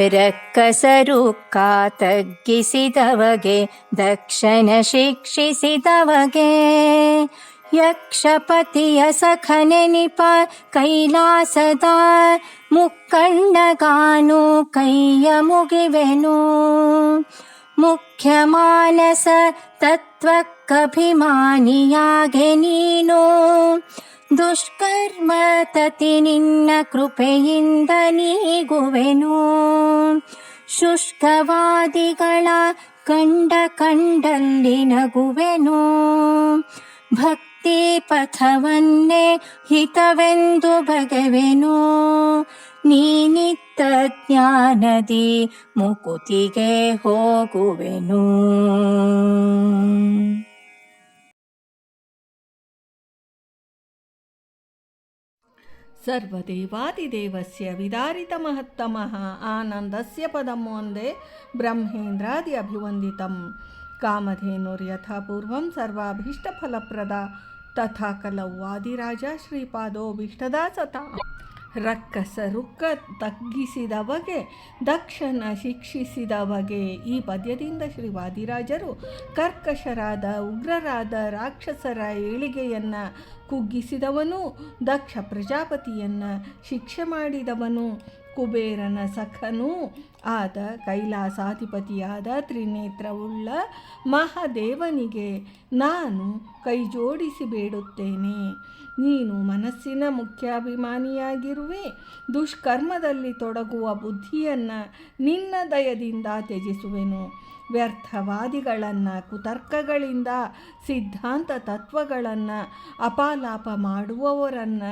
ರಕ್ಕಸರು ತಗ್ಗಿಸಿದವಗೆ ದಕ್ಷನ ಶಿಕ್ಷಿಸಿದವಗೆ ಯಕ್ಷಪತಿಯ ಸಖನೆನಿಪ ಕೈಲಾಸದ ಮುಕ್ಕಣ್ಣಗಾನು ಕೈಯ ಮುಗಿವೆನು. ಮುಖ್ಯ ಮಾನಸ ತತ್ವಕ್ಕಭಿಮಾನಿಯಾಗೆ ನೀನು ದುಷ್ಕರ್ಮ ತತಿ ನಿನ್ನ ಕೃಪೆಯಿಂದ ನೀಗುವೆನು. ಶುಷ್ಕವಾದಿಗಳ ಕಂಡಲ್ಲಿ ನಗುವೆನು. ಭಕ್ತಿ ಪಥವನ್ನೇ ಹಿತವೆಂದು ಬಗೆವೆನು. ನೀನಿತ್ತ ಜ್ಞಾನದಿ ಮುಕುತಿಗೆ ಹೋಗುವೆನು. ಸರ್ವದೇವಾದಿದೇವಸ್ಯ ವಿದಾರಿತಮಹತ್ತಮಃ ಆನಂದಸ್ಯ ಪದಂ ವಂದೇ ಬ್ರಹ್ಮೇಂದ್ರಾದಿ ಅಭಿವಂದಿತಂ. ಕಾಮಧೇನುರ್ಯಥಾ ಪೂರ್ವಂ ಸರ್ವಾಭೀಷ್ಟಫಲಪ್ರದಾ ತಥಾ ಕಲೌ ವಾದಿರಾಜ ಶ್ರೀಪಾದೋಭೀಷ್ಟದಾ ಸತಾ. ರಕ್ಕಸರು ತಗ್ಗಿಸಿದವಗೆ ದಕ್ಷನ ಶಿಕ್ಷಿಸಿದವಗೆ. ಈ ಪದ್ಯದಿಂದ ಶ್ರೀ ವಾದಿರಾಜರು ಕರ್ಕಶರಾದ ಉಗ್ರರಾದ ರಾಕ್ಷಸರ ಏಳಿಗೆಯನ್ನು ಕುಗ್ಗಿಸಿದವನು, ದಕ್ಷ ಪ್ರಜಾಪತಿಯನ್ನು ಶಿಕ್ಷೆ ಮಾಡಿದವನು, ಕುಬೇರನ ಸಖನೂ ಆದ ಕೈಲಾಸಾಧಿಪತಿಯಾದ ತ್ರಿನೇತ್ರವುಳ್ಳ ಮಹಾದೇವನಿಗೆ ನಾನು ಕೈಜೋಡಿಸಿ ಬೇಡುತ್ತೇನೆ. ನೀನು ಮನಸ್ಸಿನ ಮುಖ್ಯಾಭಿಮಾನಿಯಾಗಿರುವೆ. ದುಷ್ಕರ್ಮದಲ್ಲಿ ತೊಡಗುವ ಬುದ್ಧಿಯನ್ನು ನಿನ್ನ ದಯದಿಂದ ತ್ಯಜಿಸುವೆನು. ವ್ಯರ್ಥವಾದಿಗಳನ್ನು, ಕುತರ್ಕಗಳಿಂದ ಸಿದ್ಧಾಂತ ತತ್ವಗಳನ್ನು ಅಪಾಲಾಪ ಮಾಡುವವರನ್ನು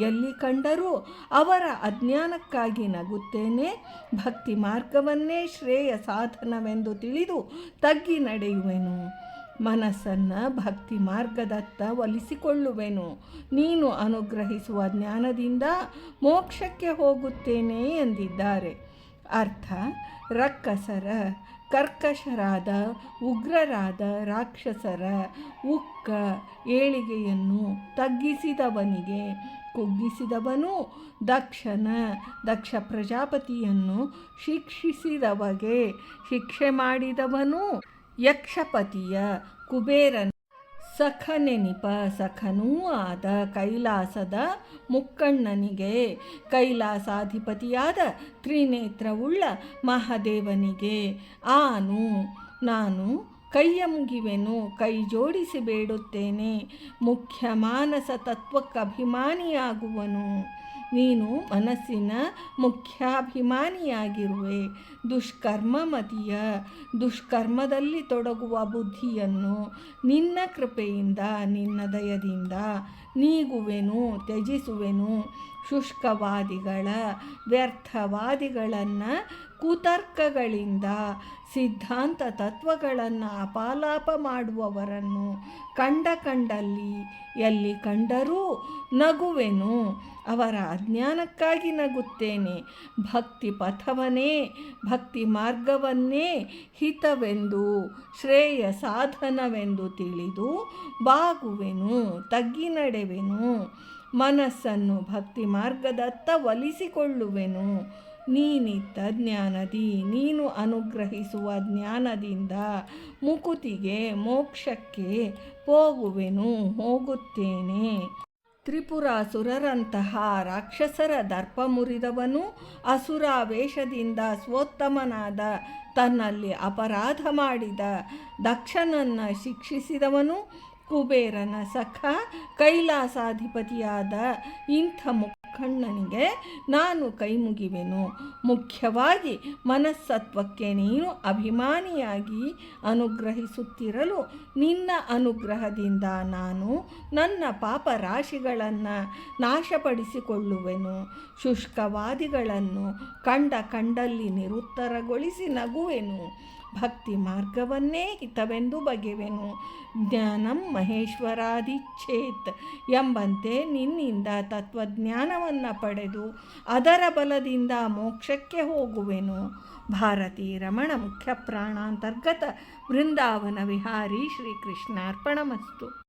ಎಲ್ಲಿ ಕಂಡರೂ ಅವರ ಅಜ್ಞಾನಕ್ಕಾಗಿ ನಗುತ್ತೇನೆ. ಭಕ್ತಿ ಮಾರ್ಗವನ್ನೇ ಶ್ರೇಯ ಸಾಧನವೆಂದು ತಿಳಿದು ತಗ್ಗಿ ನಡೆಯುವೆನು. ಮನಸ್ಸನ್ನು ಭಕ್ತಿ ಮಾರ್ಗದತ್ತ ಒಲಿಸಿಕೊಳ್ಳುವೆನು. ನೀನು ಅನುಗ್ರಹಿಸುವ ಜ್ಞಾನದಿಂದ ಮೋಕ್ಷಕ್ಕೆ ಹೋಗುತ್ತೇನೆ ಎಂದಿದ್ದಾರೆ. ಅರ್ಥ: ರಕ್ಕಸರ, ಕರ್ಕಶರಾದ, ಉಗ್ರರಾದ ರಾಕ್ಷಸರ ಉಕ್ಕ ಏಳಿಗೆಯನ್ನು ತಗ್ಗಿಸಿದವನಿಗೆ, ಕುಗ್ಗಿಸಿದವನು ದಕ್ಷ ಪ್ರಜಾಪತಿಯನ್ನು ಶಿಕ್ಷಿಸಿದವಗೆ, ಶಿಕ್ಷೆ ಮಾಡಿದವನು ಯಕ್ಷಪತಿಯ ಕುಬೇರನ ಸಖನೆನಿಪ ಸಖನೂ ಆದ ಕೈಲಾಸದ ಮುಕ್ಕಣ್ಣನಿಗೆ, ಕೈಲಾಸಾಧಿಪತಿಯಾದ ತ್ರಿನೇತ್ರವುಳ್ಳ ಮಹಾದೇವನಿಗೆ ನಾನು ಕೈಯ ಮುಗಿವೆನು, ಕೈ ಜೋಡಿಸಿ ಬೇಡುತ್ತೇನೆ. ಮುಖ್ಯ ಮಾನಸ ತತ್ವಕ್ಕಭಿಮಾನಿಯಾಗುವನು. ನೀನು ಮನಸ್ಸಿನ ಮುಖ್ಯಾಭಿಮಾನಿಯಾಗಿರುವೆ. ದುಷ್ಕರ್ಮಮತಿಯ, ದುಷ್ಕರ್ಮದಲ್ಲಿ ತೊಡಗುವ ಬುದ್ಧಿಯನ್ನು ನಿನ್ನ ಕೃಪೆಯಿಂದ, ನಿನ್ನ ದಯದಿಂದ ನೀಗುವೆನು, ತ್ಯಜಿಸುವೆನು. ಶುಷ್ಕವಾದಿಗಳ, ವ್ಯರ್ಥವಾದಿಗಳನ್ನು, ಕುತರ್ಕಗಳಿಂದ ಸಿದ್ಧಾಂತ ತತ್ವಗಳನ್ನು ಅಪಾಲಾಪ ಮಾಡುವವರನ್ನು ಕಂಡಲ್ಲಿ ಎಲ್ಲಿ ಕಂಡರೂ ನಗುವೆನು. ಅವರ ಅಜ್ಞಾನಕ್ಕಾಗಿ ನಗುತ್ತೇನೆ. ಭಕ್ತಿ ಪಥವನ್ನೇ, ಭಕ್ತಿ ಮಾರ್ಗವನ್ನೇ ಹಿತವೆಂದು, ಶ್ರೇಯ ಸಾಧನವೆಂದು ತಿಳಿದು ಬಾಗುವೆನು, ತಗ್ಗಿ ನಡೆವೆನು. ಮನಸ್ಸನ್ನು ಭಕ್ತಿ ಮಾರ್ಗದತ್ತ ಒಲಿಸಿಕೊಳ್ಳುವೆನು. ನೀನಿತ್ತ ಜ್ಞಾನದಿ, ನೀನು ಅನುಗ್ರಹಿಸುವ ಜ್ಞಾನದಿಂದ ಮುಕುತಿಗೆ, ಮೋಕ್ಷಕ್ಕೆ ಹೋಗುತ್ತೇನೆ. ತ್ರಿಪುರಾಸುರರಂತಹ ರಾಕ್ಷಸರ ದರ್ಪ ಮುರಿದವನು, ಅಸುರಾವೇಶದಿಂದ ಸ್ವೋತ್ತಮನಾದ ತನ್ನಲ್ಲಿ ಅಪರಾಧ ಮಾಡಿದ ದಕ್ಷನನ್ನು ಶಿಕ್ಷಿಸಿದವನು, ಕುಬೇರನ ಸಖ ಕೈಲಾಸಾಧಿಪತಿಯಾದ ಇಂಥ ಮುಕ್ಕಣ್ಣನಿಗೆ ನಾನು ಕೈಮುಗಿವೆನು. ಮುಖ್ಯವಾಗಿ ಮನಸ್ಸತ್ವಕ್ಕೆ ನೀನು ಅಭಿಮಾನಿಯಾಗಿ ಅನುಗ್ರಹಿಸುತ್ತಿರಲು ನಿನ್ನ ಅನುಗ್ರಹದಿಂದ ನಾನು ನನ್ನ ಪಾಪ ರಾಶಿಗಳನ್ನು ನಾಶಪಡಿಸಿಕೊಳ್ಳುವೆನು. ಶುಷ್ಕವಾದಿಗಳನ್ನು ಕಂಡಲ್ಲಿ ನಿರುತ್ತರಗೊಳಿಸಿ ನಗುವೆನು. ಭಕ್ತಿ ಮಾರ್ಗವನ್ನೇ ಹಿತವೆಂದು ಬಗೆವೆನು. ಜ್ಞಾನಂ ಮಹೇಶ್ವರಾದಿಚ್ಛೇತ್ ಎಂಬಂತೆ ನಿನ್ನಿಂದ ತತ್ವಜ್ಞಾನವನ್ನು ಪಡೆದು ಅದರ ಬಲದಿಂದ ಮೋಕ್ಷಕ್ಕೆ ಹೋಗುವೆನು. ಭಾರತೀ ರಮಣ ಮುಖ್ಯ ಪ್ರಾಣಾಂತರ್ಗತ ವೃಂದಾವನ ವಿಹಾರಿ ಶ್ರೀಕೃಷ್ಣಾರ್ಪಣಮಸ್ತು.